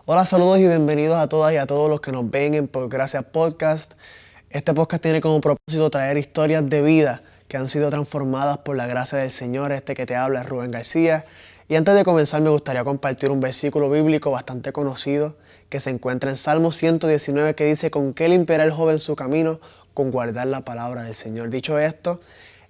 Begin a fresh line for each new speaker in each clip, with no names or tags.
Hola, saludos y bienvenidos a todas y a todos los que nos ven en Por Gracia Podcast. Este podcast tiene como propósito traer historias de vida que han sido transformadas por la gracia del Señor. Este que te habla es Rubén García. Y antes de comenzar me gustaría compartir un versículo bíblico bastante conocido que se encuentra en Salmo 119 que dice: ¿con qué limpiará el joven su camino? Con guardar la palabra del Señor. Dicho esto,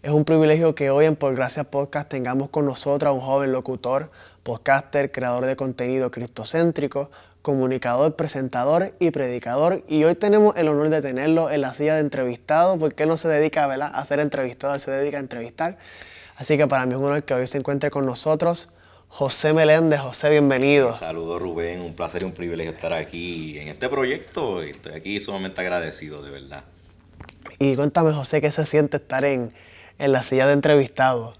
es un privilegio que hoy en Por Gracia Podcast tengamos con nosotros a un joven locutor, podcaster, creador de contenido cristocéntrico, comunicador, presentador y predicador. Y hoy tenemos el honor de tenerlo en la silla de entrevistado, porque él no se dedica, ¿verdad?, a ser entrevistado, él se dedica a entrevistar. Así que para mí es un honor que hoy se encuentre con nosotros José Meléndez. José, bienvenido.
Saludos, Rubén, un placer y un privilegio estar aquí en este proyecto. Estoy aquí sumamente agradecido, de verdad.
Y cuéntame, José, ¿qué se siente estar en la silla de entrevistado?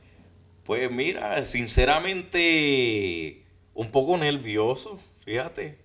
Pues mira, sinceramente, un poco nervioso, fíjate,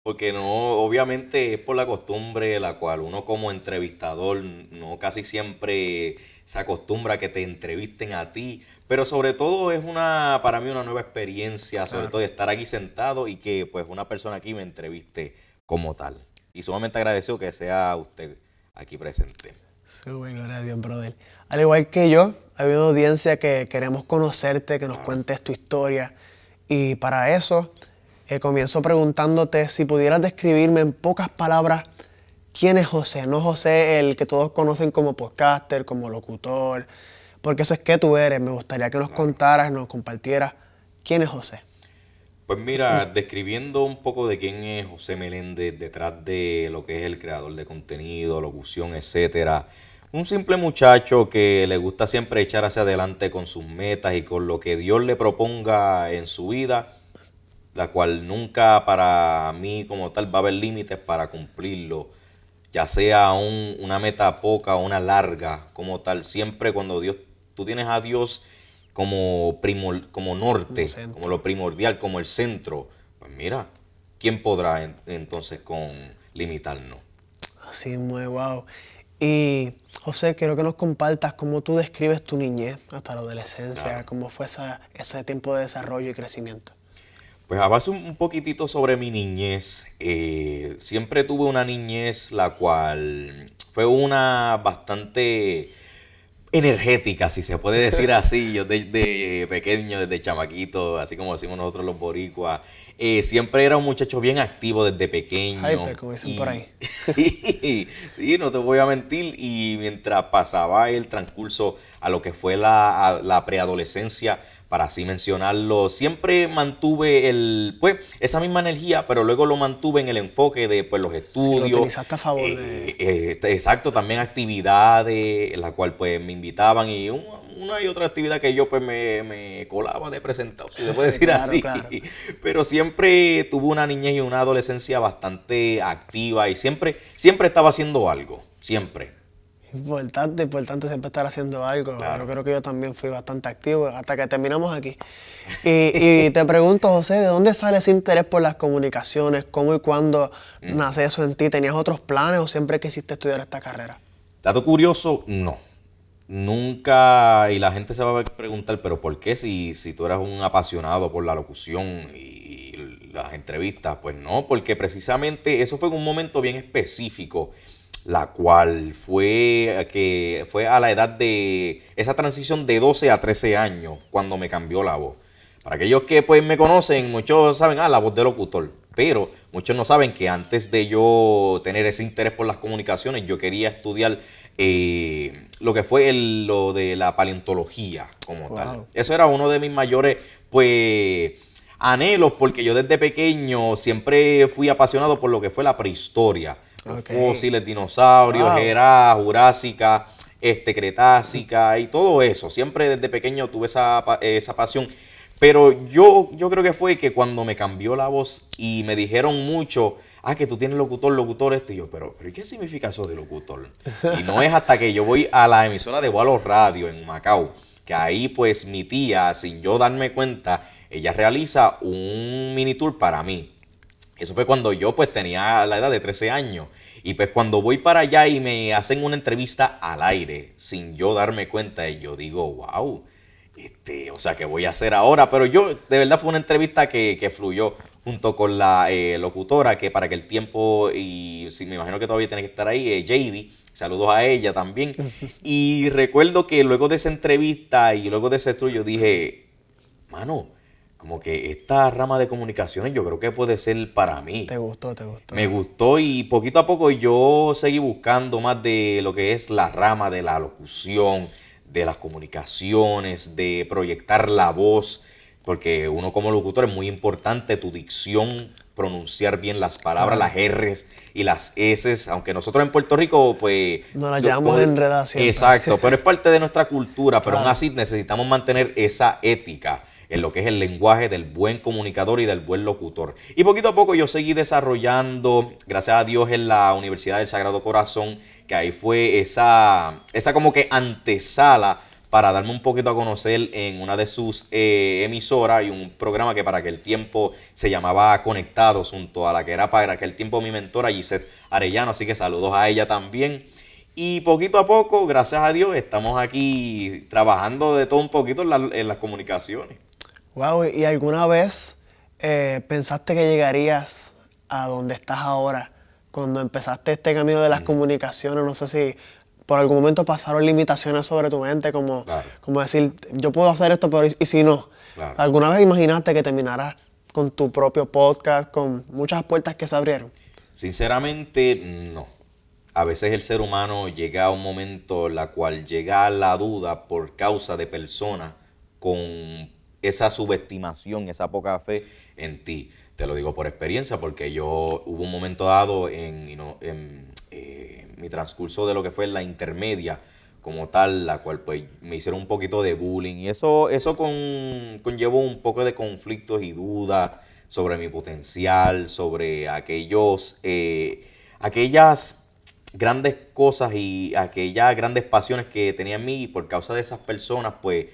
porque no, obviamente es por la costumbre la cual uno como entrevistador no casi siempre se acostumbra a que te entrevisten a ti, pero sobre todo es para mí una nueva experiencia, sobre
Claro.
todo estar aquí sentado y que pues una persona aquí me entreviste como tal. Y sumamente agradecido que sea usted aquí presente.
Sube, gloria a Dios, brother. Al igual que yo, hay una audiencia que queremos conocerte, que nos
Claro.
cuentes tu historia. Y para eso, comienzo preguntándote si pudieras describirme en pocas palabras quién es José. No José, el que todos conocen como podcaster, como locutor, porque eso es que tú eres. Me gustaría que nos
Claro.
contaras, nos compartieras quién es José.
Pues mira, describiendo un poco de quién es José Meléndez detrás de lo que es el creador de contenido, locución, etcétera. Un simple muchacho que le gusta siempre echar hacia adelante con sus metas y con lo que Dios le proponga en su vida, la cual nunca para mí como tal va a haber límites para cumplirlo, ya sea una meta poca o una larga como tal. Siempre cuando tú tienes a Dios como
Como
norte, como
centro.
lo primordial, como el centro, pues mira, ¿quién podrá entonces con limitarnos?
Así, muy wow. Y José, quiero que nos compartas cómo tú describes tu niñez hasta la adolescencia,
Claro.
cómo fue ese tiempo de desarrollo y crecimiento.
Pues a base un poquitito sobre mi niñez, siempre tuve una niñez la cual fue una bastante energética, si se puede decir así. Yo desde pequeño, desde chamaquito, así como decimos nosotros los boricuas, siempre era un muchacho bien activo desde pequeño.
Hyper, como dicen por
Y,
ahí.
y no te voy a mentir, y mientras pasaba el transcurso a lo que fue la preadolescencia, para así mencionarlo, siempre mantuve esa misma energía, pero luego lo mantuve en el enfoque de pues, los
Si lo
estudios,
utilizaste a favor de...
exacto, también actividades en las cuales pues me invitaban y una y otra actividad que yo pues me colaba de presentado, si se puede decir
Claro,
así.
claro.
Pero siempre tuve una niñez y una adolescencia bastante activa y siempre estaba haciendo algo, siempre,
Importante siempre estar haciendo algo. Yo
claro.
creo que yo también fui bastante activo hasta que terminamos aquí. Y te pregunto, José, ¿de dónde sale ese interés por las comunicaciones? ¿Cómo y cuándo
Ujú.
nace eso en ti? ¿Tenías otros planes o siempre quisiste estudiar esta carrera?
Dato curioso, no. Nunca, y la gente se va a preguntar, pero ¿por qué si tú eras un apasionado por la locución y las entrevistas? Pues no, porque precisamente eso fue en un momento bien específico, la cual fue a la edad de esa transición de 12 a 13 años, cuando me cambió la voz. Para aquellos que pues me conocen, muchos saben, la voz de locutor. Pero muchos no saben que antes de yo tener ese interés por las comunicaciones, yo quería estudiar lo que fue lo de la paleontología como tal.
Wow.
Eso era uno de mis mayores, pues, anhelos, porque yo desde pequeño siempre fui apasionado por lo que fue la prehistoria. Los
Ok.
fósiles, dinosaurios,
Wow.
era jurásica, cretácica y todo eso. Siempre desde pequeño tuve esa pasión. Pero yo creo que fue que cuando me cambió la voz y me dijeron mucho, que tú tienes locutor, esto, y yo, pero ¿y qué significa eso de locutor? Y no es hasta que yo voy a la emisora de Gualo Radio en Macao, que ahí pues mi tía, sin yo darme cuenta, ella realiza un mini tour para mí. Eso fue cuando yo pues tenía la edad de 13 años. Y pues cuando voy para allá y me hacen una entrevista al aire, sin yo darme cuenta, y yo digo, wow, o sea, ¿qué voy a hacer ahora? Pero yo, de verdad fue una entrevista que fluyó junto con la locutora, que para aquel tiempo, y sí, me imagino que todavía tiene que estar ahí, JD. Saludos a ella también. Y recuerdo que luego de esa entrevista y luego de ese estudio dije, mano, como que esta rama de comunicaciones yo creo que puede ser para mí.
Te gustó, te gustó.
Me gustó y poquito a poco yo seguí buscando más de lo que es la rama de la locución, de las comunicaciones, de proyectar la voz, porque uno como locutor es muy importante tu dicción, pronunciar bien las palabras,
Claro.
las R's y las S's, aunque nosotros en Puerto Rico pues...
Nos las llevamos enredadas siempre.
Exacto, pero es parte de nuestra cultura, pero aún
Claro.
así necesitamos mantener esa ética en lo que es el lenguaje del buen comunicador y del buen locutor. Y poquito a poco yo seguí desarrollando, gracias a Dios, en la Universidad del Sagrado Corazón, que ahí fue esa como que antesala para darme un poquito a conocer en una de sus emisoras y un programa que para aquel tiempo se llamaba Conectados, junto a la que era para aquel tiempo mi mentora Gisette Arellano, así que saludos a ella también. Y poquito a poco, gracias a Dios, estamos aquí trabajando de todo un poquito en las comunicaciones.
Wow, ¿y alguna vez pensaste que llegarías a donde estás ahora? Cuando empezaste este camino de las comunicaciones, no sé si por algún momento pasaron limitaciones sobre tu mente, como,
Claro.
como decir, yo puedo hacer esto, pero ¿y si no?
Claro.
¿Alguna vez imaginaste que terminaras con tu propio podcast, con muchas puertas que se abrieron?
Sinceramente, no. A veces el ser humano llega a un momento en la cual llega a la duda por causa de personas con esa subestimación, esa poca fe en ti. Te lo digo por experiencia, porque yo hubo un momento dado en mi transcurso de lo que fue la intermedia como tal, la cual pues me hicieron un poquito de bullying y eso conllevó un poco de conflictos y dudas sobre mi potencial, sobre aquellas grandes cosas y aquellas grandes pasiones que tenía en mí, y por causa de esas personas, pues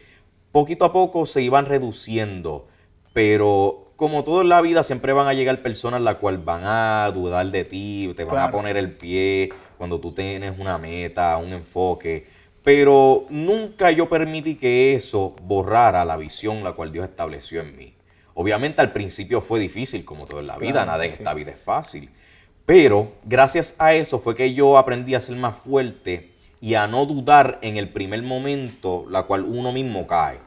poquito a poco se iban reduciendo. Pero como todo en la vida, siempre van a llegar personas las cuales van a dudar de ti, te van a
Claro.
poner el pie cuando tú tienes una meta, un enfoque. Pero nunca yo permití que eso borrara la visión la cual Dios estableció en mí. Obviamente al principio fue difícil, como todo en la vida,
Claro
nada
que
en
sí.
esta vida es fácil. Pero gracias a eso fue que yo aprendí a ser más fuerte y a no dudar en el primer momento, la cual uno mismo cae,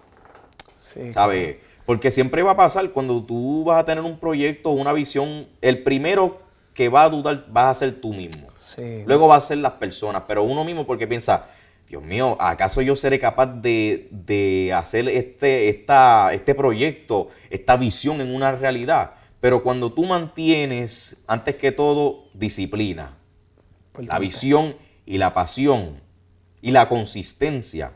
Sí,
¿sabes? Porque siempre va a pasar cuando tú vas a tener un proyecto o una visión, el primero que va a dudar vas a ser tú mismo.
sí.
Luego va a ser las personas, pero uno mismo porque piensa, Dios mío, ¿acaso yo seré capaz de hacer este proyecto, esta visión en una realidad? Pero cuando tú mantienes, antes que todo, disciplina, la
Importante.
visión y la pasión y la consistencia,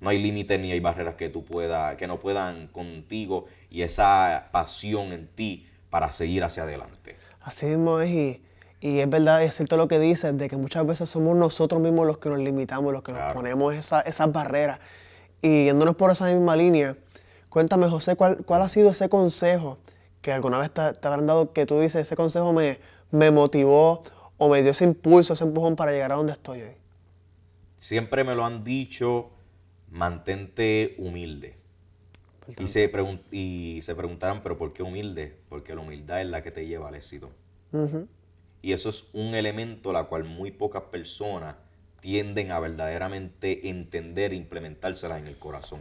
no hay límites ni hay barreras que no puedan contigo y esa pasión en ti para seguir hacia adelante.
Así mismo es, y es verdad, es cierto lo que dices, de que muchas veces somos nosotros mismos los que nos limitamos, los que nos
Claro.
ponemos esas barreras. Y yéndonos por esa misma línea, cuéntame, José, ¿cuál ha sido ese consejo que alguna vez te habrán dado, que tú dices, ese consejo me motivó o me dio ese impulso, ese empujón para llegar a donde estoy hoy?
Siempre me lo han dicho, mantente humilde. Y se preguntarán, ¿pero por qué humilde? Porque la humildad es la que te lleva al éxito.
Ujú.
Y eso es un elemento la cual muy pocas personas tienden a verdaderamente entender e implementárselas en el corazón.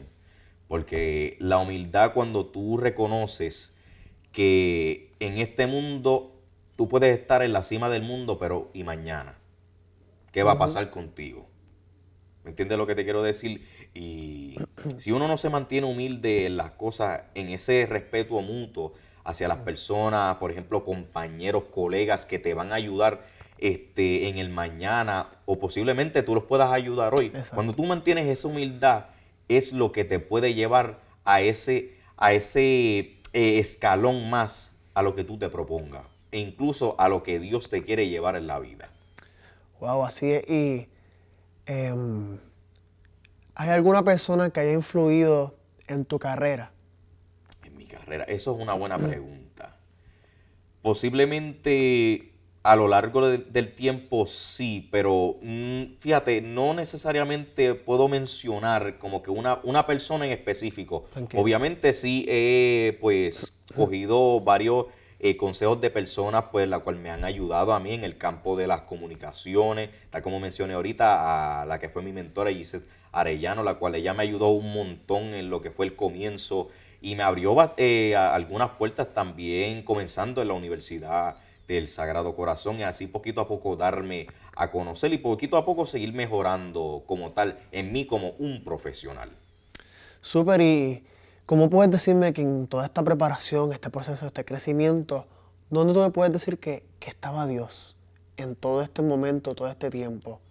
Porque la humildad, cuando tú reconoces que en este mundo tú puedes estar en la cima del mundo, pero ¿y mañana? ¿Qué va a pasar contigo? ¿Me entiendes lo que te quiero decir? Y si uno no se mantiene humilde en las cosas, en ese respeto mutuo hacia las personas, por ejemplo, compañeros, colegas que te van a ayudar en el mañana o posiblemente tú los puedas ayudar hoy.
Exacto.
Cuando tú mantienes esa humildad, es lo que te puede llevar a ese escalón más a lo que tú te propongas e incluso a lo que Dios te quiere llevar en la vida.
Wow, así es. Y em, ¿hay alguna persona que haya influido en tu carrera?
En mi carrera, eso es una buena pregunta. Posiblemente A lo largo del tiempo sí, pero fíjate, no necesariamente puedo mencionar como que una persona en específico.
Tranquilo.
Obviamente sí he pues cogido varios consejos de personas pues la cual me han ayudado a mí en el campo de las comunicaciones, tal como mencioné ahorita a la que fue mi mentora Gisette Arellano, la cual ella me ayudó un montón en lo que fue el comienzo y me abrió algunas puertas también comenzando en la universidad del Sagrado Corazón y así poquito a poco darme a conocer y poquito a poco seguir mejorando como tal en mí como un profesional.
Súper, y ¿cómo puedes decirme que en toda esta preparación, este proceso, este crecimiento, dónde tú me puedes decir que estaba Dios en todo este momento, todo este tiempo?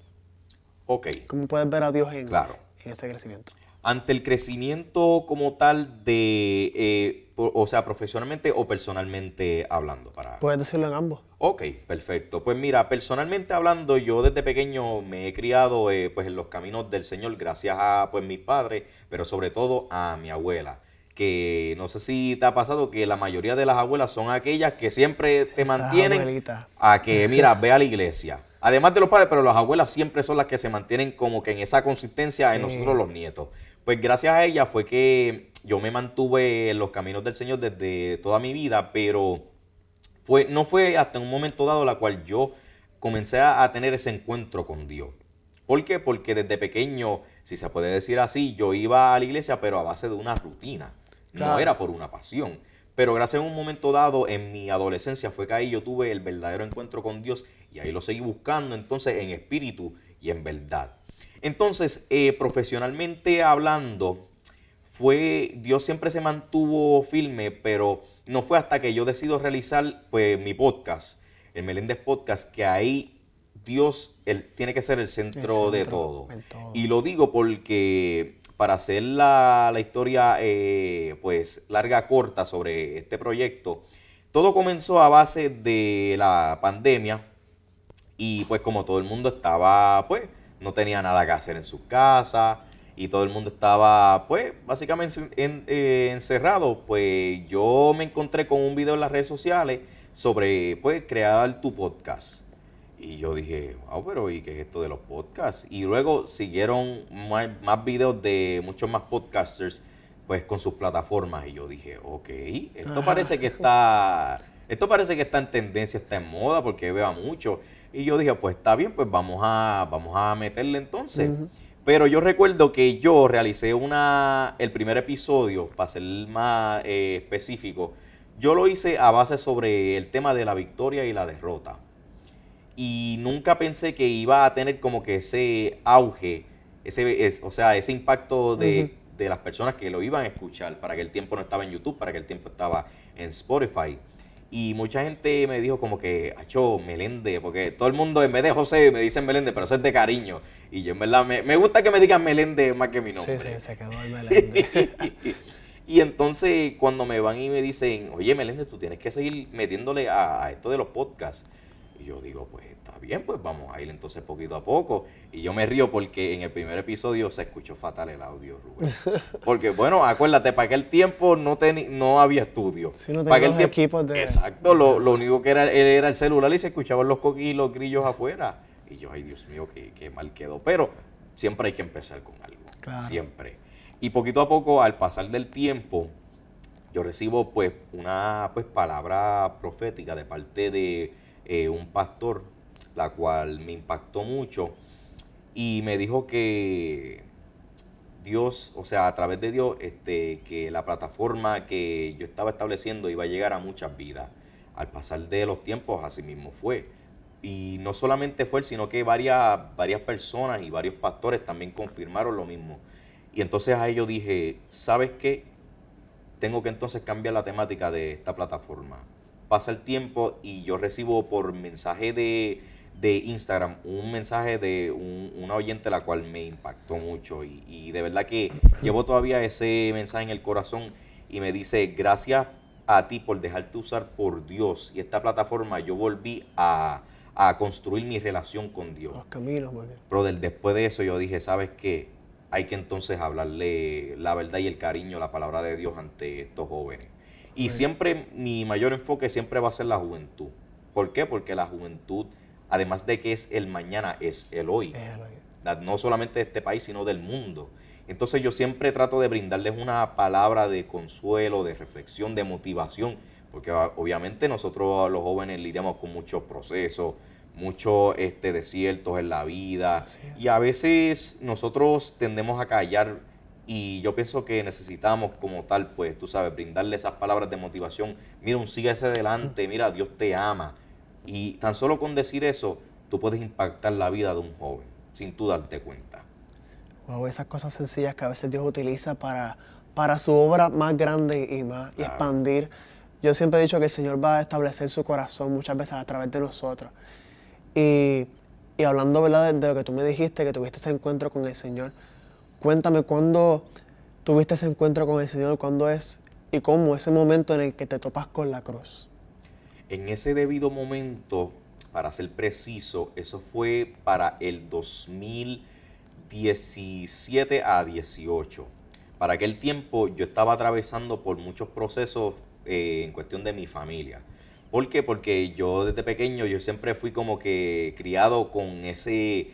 Ok,
¿Cómo puedes ver a Dios
claro.
en ese crecimiento?
Ante el crecimiento como tal de, o sea, profesionalmente o personalmente hablando para...
Puedes decirlo en ambos.
Ok, perfecto. Pues mira, personalmente hablando, yo desde pequeño me he criado pues en los caminos del Señor gracias a pues mis padres, pero sobre todo a mi abuela. Que no sé si te ha pasado que la mayoría de las abuelas son aquellas que siempre te
Esa
mantienen
abuelita.
a que, mira, ve a la iglesia. Además de los padres, pero las abuelas siempre son las que se mantienen como que en esa consistencia en nosotros
Sí.
los nietos. Pues gracias a ella fue que yo me mantuve en los caminos del Señor desde toda mi vida, pero no fue hasta un momento dado la cual yo comencé a tener ese encuentro con Dios. ¿Por qué? Porque desde pequeño, si se puede decir así, yo iba a la iglesia, pero a base de una rutina. No
Claro.
era por una pasión. Pero gracias a un momento dado en mi adolescencia fue que ahí yo tuve el verdadero encuentro con Dios y ahí lo seguí buscando entonces en espíritu y en verdad. Entonces, profesionalmente hablando, Dios siempre se mantuvo firme, pero no fue hasta que yo decido realizar pues mi podcast, el Meléndez Podcast, que ahí Dios tiene que ser el centro de todo.
El todo.
Y lo digo porque para hacer la historia pues larga, corta sobre este proyecto, todo comenzó a base de la pandemia y pues como todo el mundo estaba, pues, no tenía nada que hacer en sus casas y todo el mundo estaba, pues, básicamente encerrado, pues yo me encontré con un video en las redes sociales sobre, pues, crear tu podcast. Y yo dije, wow, pero ¿y qué es esto de los podcasts? Y luego siguieron más videos de muchos más podcasters, pues, con sus plataformas. Y yo dije, ok, esto
Ajá.
parece que está en tendencia, está en moda, porque veo mucho. Y yo dije, pues está bien, pues vamos a meterle entonces.
Ujú.
Pero yo recuerdo que yo realicé el primer episodio, para ser más específico, yo lo hice a base sobre el tema de la victoria y la derrota. Y nunca pensé que iba a tener como que ese auge, o sea, ese impacto
Ujú.
de las personas que lo iban a escuchar. Para que el tiempo no estaba en YouTube, para que el tiempo estaba en Spotify. Y mucha gente me dijo como que, acho, Meléndez, porque todo el mundo en vez de José me dicen Meléndez, pero eso es de cariño. Y yo en verdad me gusta que me digan Meléndez más que mi
Sí,
nombre.
sí, se quedó el Meléndez.
Y entonces cuando me van y me dicen, oye Meléndez, tú tienes que seguir metiéndole a esto de los podcasts. Y yo digo, pues está bien, pues vamos a ir entonces poquito a poco. Y yo me río porque en el primer episodio se escuchó fatal el audio, Rubén. Porque bueno, acuérdate, para aquel tiempo no había estudio.
Sí, no
Para
tenía
aquel
los
tiempo,
equipos de...
exacto, lo único que era el celular y se escuchaban los coquis y los grillos afuera. Y yo, ay Dios mío, qué mal quedó. Pero siempre hay que empezar con algo,
Claro.
siempre. Y poquito a poco, al pasar del tiempo, yo recibo pues una pues palabra profética de parte de un pastor, la cual me impactó mucho y me dijo que Dios, o sea, a través de Dios, que la plataforma que yo estaba estableciendo iba a llegar a muchas vidas. Al pasar de los tiempos, así mismo fue. Y no solamente fue él, sino que varias personas y varios pastores también confirmaron lo mismo. Y entonces a ellos dije, ¿sabes qué? Tengo que entonces cambiar la temática de esta plataforma. Pasa el tiempo y yo recibo por mensaje de Instagram un mensaje de una oyente la cual me impactó mucho y de verdad que llevo todavía ese mensaje en el corazón y me dice, gracias a ti por dejarte usar por Dios y esta plataforma yo volví a construir mi relación con Dios.
Los caminos, volvió.
Brother, después de eso yo dije, ¿sabes qué? Hay que entonces hablarle la verdad y el cariño, la palabra de Dios ante estos jóvenes. Y
Muy bien.
siempre mi mayor enfoque siempre va a ser la juventud. ¿Por qué? Porque la juventud, además de que es el mañana, es el hoy. No solamente de este país, sino del mundo. Entonces yo siempre trato de brindarles una palabra de consuelo, de reflexión, de motivación, porque obviamente nosotros los jóvenes lidiamos con muchos procesos, muchos desiertos en la vida, y a veces nosotros tendemos a callar, y yo pienso que necesitamos como tal, pues tú sabes, brindarle esas palabras de motivación. Mira, sigue hacia adelante, mira, Dios te ama. Y tan solo con decir eso, tú puedes impactar la vida de un joven, sin tú darte cuenta.
Wow, esas cosas sencillas que a veces Dios utiliza para su obra más grande y más y expandir. Yo siempre he dicho que el Señor va a establecer su corazón muchas veces a través de nosotros. Y hablando, ¿verdad?, de lo que tú me dijiste, que tuviste ese encuentro con el Señor, cuéntame cuándo tuviste ese encuentro con el Señor, cuándo es y cómo ese momento en el que te topas con la cruz.
En ese debido momento, para ser preciso, eso fue para el 2017 a 18. Para aquel tiempo yo estaba atravesando por muchos procesos en cuestión de mi familia. ¿Por qué? Porque yo desde pequeño, yo siempre fui como que criado con ese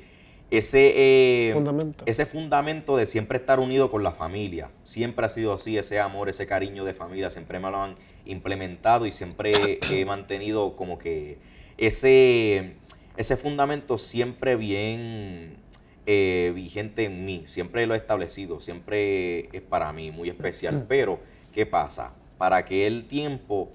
fundamento de siempre estar unido con la familia. Siempre ha sido así, ese amor, ese cariño de familia, siempre me lo han implementado y siempre he mantenido como que ese fundamento siempre bien vigente en mí. Siempre lo he establecido, siempre es para mí muy especial. Pero, ¿qué pasa? Para aquel tiempo,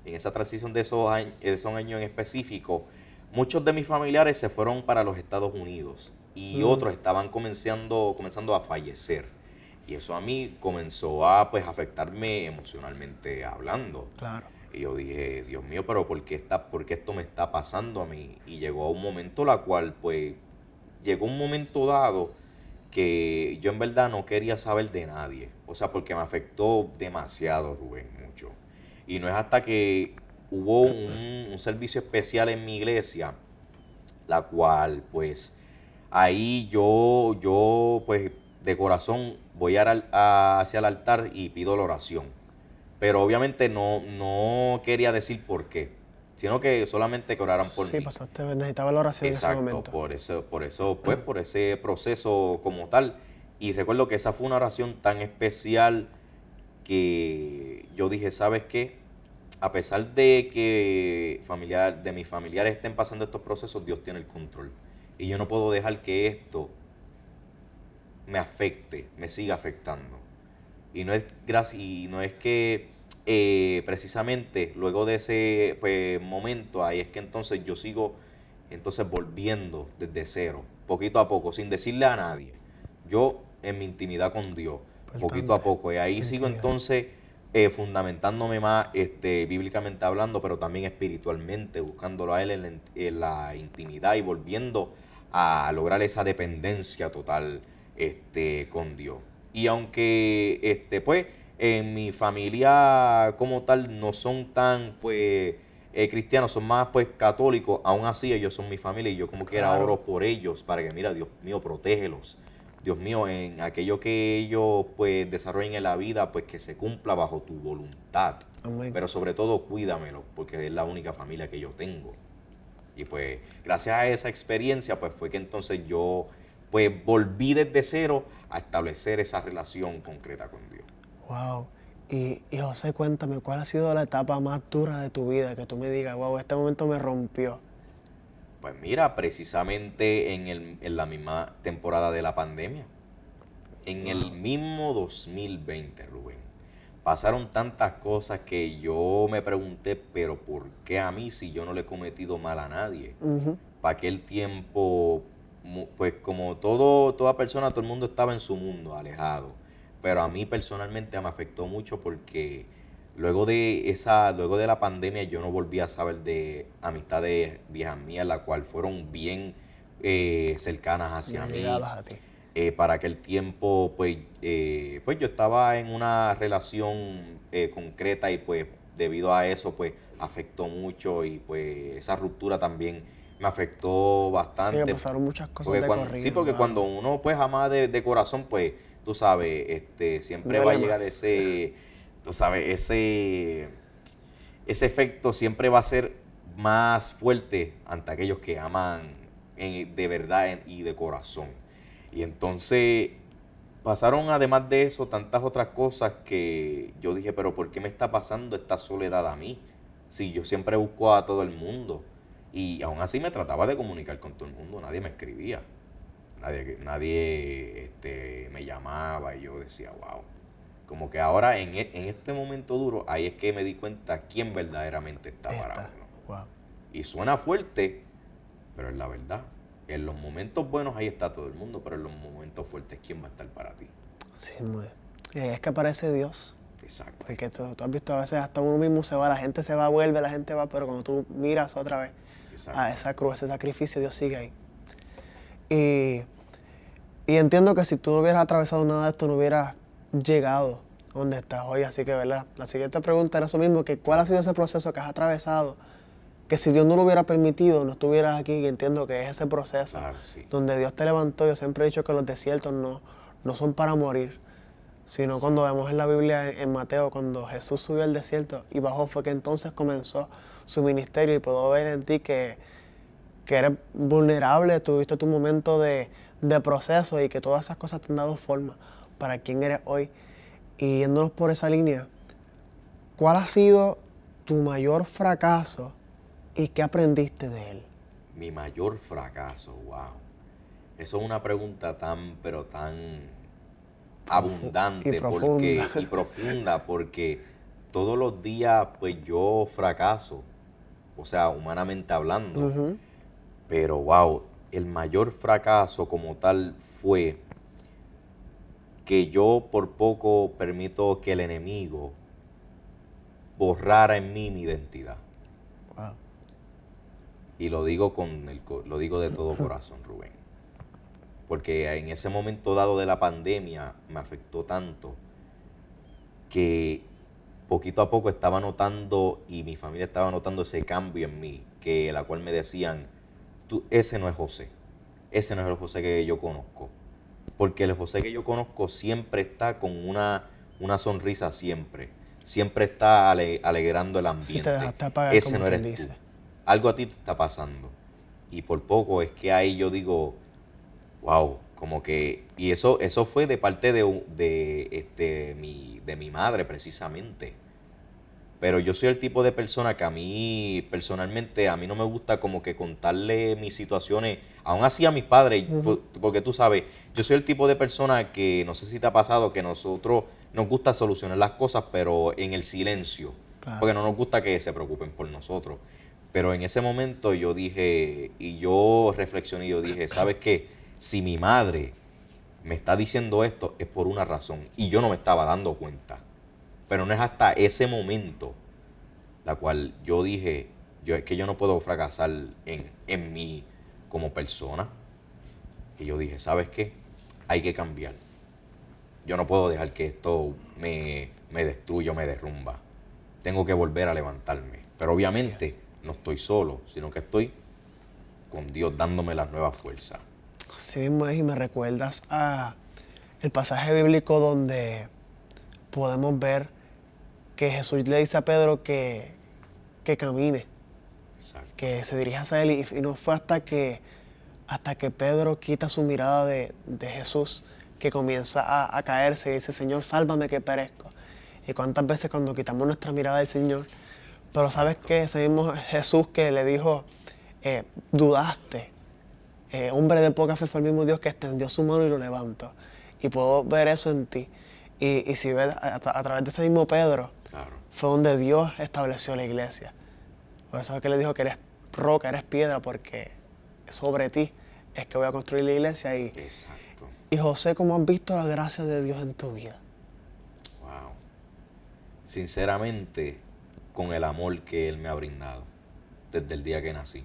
en esa transición de esos años en específico, muchos de mis familiares se fueron para los Estados Unidos y otros estaban comenzando a fallecer. Y eso a mí comenzó a pues afectarme emocionalmente hablando.
Claro.
Y yo dije, Dios mío, pero ¿por qué esto me está pasando a mí? Y llegó un momento llegó un momento dado que yo en verdad no quería saber de nadie. O sea, porque me afectó demasiado, Rubén, mucho. Y no es hasta que hubo un servicio especial en mi iglesia, la cual pues ahí yo pues de corazón voy hacia el altar y pido la oración. Pero obviamente no quería decir por qué, sino que solamente que oraran por mí.
Sí, necesitaba la oración.
Exacto,
en ese momento.
por ese proceso como tal. Y recuerdo que esa fue una oración tan especial que yo dije, ¿sabes qué? A pesar de que de mis familiares estén pasando estos procesos, Dios tiene el control. Y yo no puedo dejar que esto me afecte, me siga afectando. Y no es que precisamente luego de ese pues, momento, ahí es que entonces yo sigo volviendo desde cero, poquito a poco, sin decirle a nadie. Yo en mi intimidad con Dios, poquito a poco. Y ahí sigo entonces fundamentándome más bíblicamente hablando, pero también espiritualmente, buscándolo a Él en la intimidad y volviendo a lograr esa dependencia total con Dios. Y aunque pues en mi familia como tal no son tan pues cristianos, son más pues católicos, aún así ellos son mi familia y yo como quiera oro por ellos para que mira, Dios mío, protégelos. Dios mío, en aquello que ellos pues desarrollen en la vida, pues que se cumpla bajo tu voluntad.
Amén.
Pero sobre todo cuídamelo, porque es la única familia que yo tengo. Y pues gracias a esa experiencia, pues fue que entonces yo pues volví desde cero a establecer esa relación concreta con Dios.
Wow. Y José, cuéntame, ¿cuál ha sido la etapa más dura de tu vida? Que tú me digas, wow, este momento me rompió.
Pues mira, precisamente en la misma temporada de la pandemia, en el mismo 2020, Rubén, pasaron tantas cosas que yo me pregunté, pero ¿por qué a mí si yo no le he cometido mal a nadie? Para aquel tiempo, pues como toda persona, todo el mundo estaba en su mundo, alejado. Pero a mí personalmente me afectó mucho porque luego de la pandemia yo no volví a saber de amistades viejas mías, las cuales fueron bien cercanas hacia mí.
Llegadas a ti.
Para aquel tiempo, pues yo estaba en una relación concreta y pues debido a eso, pues afectó mucho y pues esa ruptura también me afectó bastante.
Sí, pasaron muchas cosas
porque
de corrido.
Sí, porque cuando uno pues ama de corazón, pues tú sabes, siempre va a llegar ese efecto siempre va a ser más fuerte ante aquellos que aman de verdad y de corazón. Y entonces pasaron además de eso tantas otras cosas que yo dije, pero ¿por qué me está pasando esta soledad a mí? Si yo siempre busco a todo el mundo. Y aún así me trataba de comunicar con todo el mundo, nadie me escribía. Nadie me llamaba y yo decía, wow. Como que ahora en este momento duro, ahí es que me di cuenta quién verdaderamente está para uno.
Wow.
Y suena fuerte, pero es la verdad. En los momentos buenos ahí está todo el mundo, pero en los momentos fuertes, ¿quién va a estar para ti?
Sí, muy. Y ahí es que aparece Dios.
Exacto.
Porque tú has visto a veces hasta uno mismo se va, la gente se va, vuelve, la gente va, pero cuando tú miras otra vez a esa cruz, ese sacrificio, Dios sigue ahí. Y entiendo que si tú no hubieras atravesado nada de esto, no hubieras llegado donde estás hoy. Así que, ¿verdad? La siguiente pregunta era eso mismo, que ¿cuál ha sido ese proceso que has atravesado? Que si Dios no lo hubiera permitido, no estuvieras aquí. Y entiendo que es ese proceso donde Dios te levantó. Yo siempre he dicho que los desiertos no son para morir, sino cuando vemos en la Biblia, en Mateo, cuando Jesús subió al desierto y bajó, fue que entonces comenzó su ministerio. Y puedo ver en ti que eres vulnerable, tuviste tu momento de proceso y que todas esas cosas te han dado forma para quien eres hoy. Y yéndonos por esa línea, ¿cuál ha sido tu mayor fracaso y qué aprendiste de él?
Mi mayor fracaso, wow. Eso es una pregunta pero tan abundante y profunda, porque todos los días pues yo fracaso, o sea, humanamente hablando.
Uh-huh.
Pero wow, el mayor fracaso como tal fue que yo por poco permito que el enemigo borrara en mí mi identidad.
Wow.
Y lo digo lo digo de todo corazón, Rubén. Porque en ese momento dado de la pandemia me afectó tanto que poquito a poco estaba notando y mi familia estaba notando ese cambio en mí, que la cual me decían, ese no es José, ese no es el José que yo conozco. Porque el José que yo conozco siempre está con una sonrisa siempre está alegrando el ambiente.
Si te dejaste apagar,
ese
como
no eres
dice.
tú. Algo a ti te está pasando. Y por poco es que ahí yo digo, wow, como que, y eso fue de parte de mi madre precisamente. Pero yo soy el tipo de persona que a mí, personalmente, a mí no me gusta como que contarle mis situaciones, aún así a mis padres, porque tú sabes, yo soy el tipo de persona que, no sé si te ha pasado, que nosotros nos gusta solucionar las cosas, pero en el silencio,
Claro.
porque no nos gusta que se preocupen por nosotros. Pero en ese momento yo dije, y yo reflexioné y yo dije, ¿sabes qué? Si mi madre me está diciendo esto es por una razón, y yo no me estaba dando cuenta. Pero no es hasta ese momento la cual yo dije, es que yo no puedo fracasar en mí como persona. Y yo dije, ¿sabes qué? Hay que cambiar. Yo no puedo dejar que esto me destruya o me derrumba. Tengo que volver a levantarme. Pero obviamente no estoy solo, sino que estoy con Dios dándome las nuevas fuerzas.
Así mismo es, y me recuerdas a el pasaje bíblico donde podemos ver que Jesús le dice a Pedro que camine,
Exacto.
que se dirija hacia él, y no fue hasta que Pedro quita su mirada de Jesús que comienza a caerse y dice, Señor, sálvame que perezco. Y cuántas veces cuando quitamos nuestra mirada del Señor, pero sabes que ese mismo Jesús que le dijo, dudaste, hombre de poca fe, fue el mismo Dios que extendió su mano y lo levantó. Y puedo ver eso en ti. Y si ves a través de ese mismo Pedro,
Claro.
fue donde Dios estableció la iglesia. Por eso es que le dijo que eres roca, eres piedra, porque sobre ti es que voy a construir la iglesia.
Exacto.
Y José, ¿cómo has visto la gracia de Dios en tu vida?
Wow. Sinceramente, con el amor que Él me ha brindado desde el día que nací.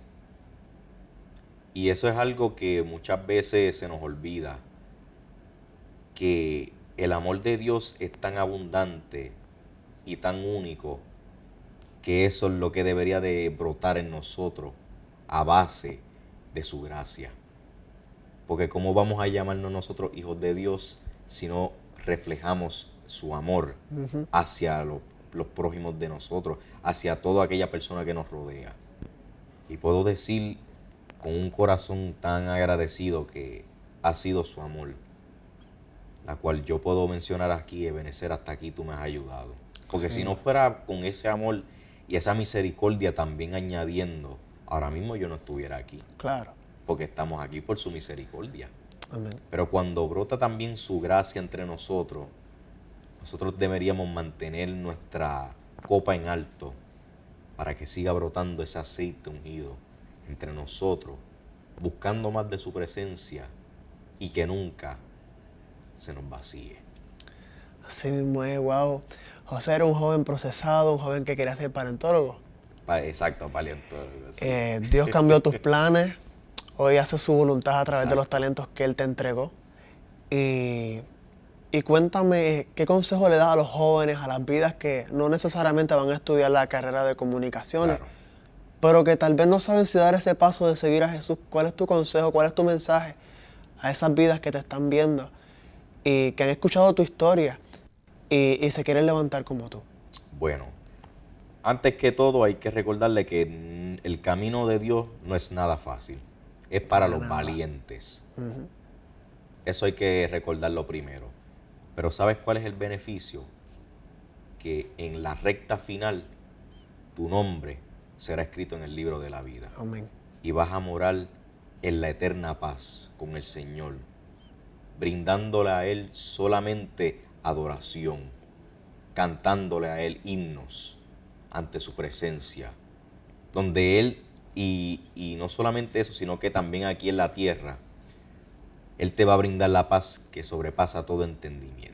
Y eso es algo que muchas veces se nos olvida, que el amor de Dios es tan abundante y tan único que eso es lo que debería de brotar en nosotros a base de su gracia. Porque ¿cómo vamos a llamarnos nosotros hijos de Dios si no reflejamos su amor hacia los prójimos de nosotros, hacia toda aquella persona que nos rodea? Y puedo decir con un corazón tan agradecido que ha sido su amor, la cual yo puedo mencionar aquí, Ebenezer, hasta aquí tú me has ayudado. Porque
Sí,
si no fuera con ese amor y esa misericordia también añadiendo, ahora mismo yo no estuviera aquí.
claro.
Porque estamos aquí por su misericordia.
Amén.
Pero cuando brota también su gracia entre nosotros, nosotros deberíamos mantener nuestra copa en alto para que siga brotando ese aceite ungido entre nosotros, buscando más de su presencia y que nunca se nos vacíe.
Así mismo es, wow. José era un joven procesado, un joven que quería ser paleontólogo.
Exacto, paleontólogo. Sí.
Dios cambió tus planes. Hoy hace su voluntad a través de los
Exacto.
talentos que Él te entregó. Y cuéntame, ¿qué consejo le das a los jóvenes, a las vidas que no necesariamente van a estudiar la carrera de comunicaciones,
Claro.
pero que tal vez no saben si dar ese paso de seguir a Jesús? ¿Cuál es tu consejo, cuál es tu mensaje a esas vidas que te están viendo y que han escuchado tu historia y se quieren levantar como tú?
Bueno, antes que todo hay que recordarle que el camino de Dios no es nada fácil. Es para los
nada.
valientes.
Ujú.
Eso hay que recordarlo primero. Pero ¿sabes cuál es el beneficio? Que en la recta final tu nombre será escrito en el libro de la vida.
Amén.
Y vas a morar en la eterna paz con el Señor, brindándole a Él solamente adoración, cantándole a Él himnos ante su presencia, donde Él, y no solamente eso, sino que también aquí en la tierra, Él te va a brindar la paz que sobrepasa todo entendimiento.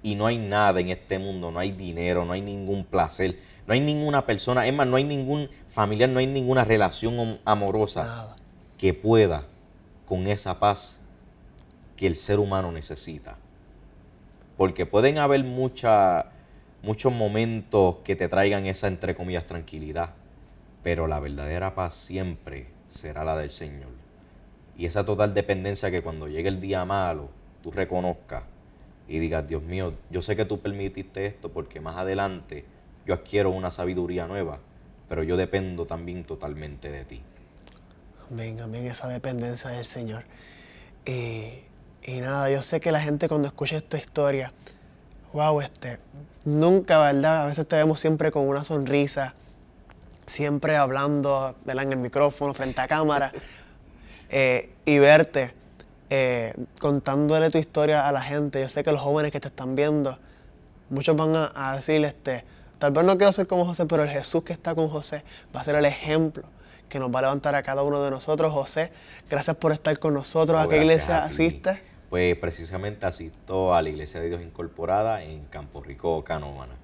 Y no hay nada en este mundo, no hay dinero, no hay ningún placer, no hay ninguna persona, es más, no hay ningún familiar, no hay ninguna relación amorosa
Nada.
que pueda con esa paz que el ser humano necesita. Porque pueden haber muchos momentos que te traigan esa, entre comillas, tranquilidad, pero la verdadera paz siempre será la del Señor. Y esa total dependencia que cuando llegue el día malo, tú reconozcas y digas, Dios mío, yo sé que tú permitiste esto porque más adelante yo adquiero una sabiduría nueva, pero yo dependo también totalmente de ti.
Amén, amén, esa dependencia del Señor. Y nada, yo sé que la gente cuando escucha esta historia, wow, nunca, ¿verdad? A veces te vemos siempre con una sonrisa, siempre hablando, ¿verdad? En el micrófono, frente a cámara, y verte contándole tu historia a la gente. Yo sé que los jóvenes que te están viendo, muchos van a decir, tal vez no quiero ser como José, pero el Jesús que está con José va a ser el ejemplo que nos va a levantar a cada uno de nosotros. José, gracias por estar con nosotros.
No,
¿A qué
gracias
iglesia
a ti.
asistes?
Pues precisamente asisto a la Iglesia de Dios Incorporada en Campo Rico, Canóvana.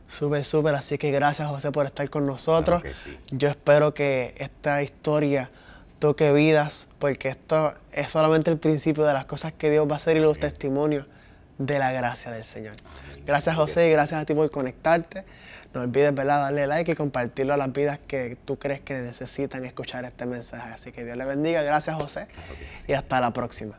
Súper, súper. Así que gracias, José, por estar con nosotros.
Claro que sí.
Yo espero que esta historia toque vidas, porque esto es solamente el principio de las cosas que Dios va a hacer y los testimonios de la gracia del Señor.
Amén.
Gracias,
Claro que
José, y
sí.
gracias a ti por conectarte. No olvides, ¿verdad?, darle like y compartirlo a las vidas que tú crees que necesitan escuchar este mensaje. Así que Dios le bendiga. Gracias, José,
Claro que sí.
y hasta la próxima.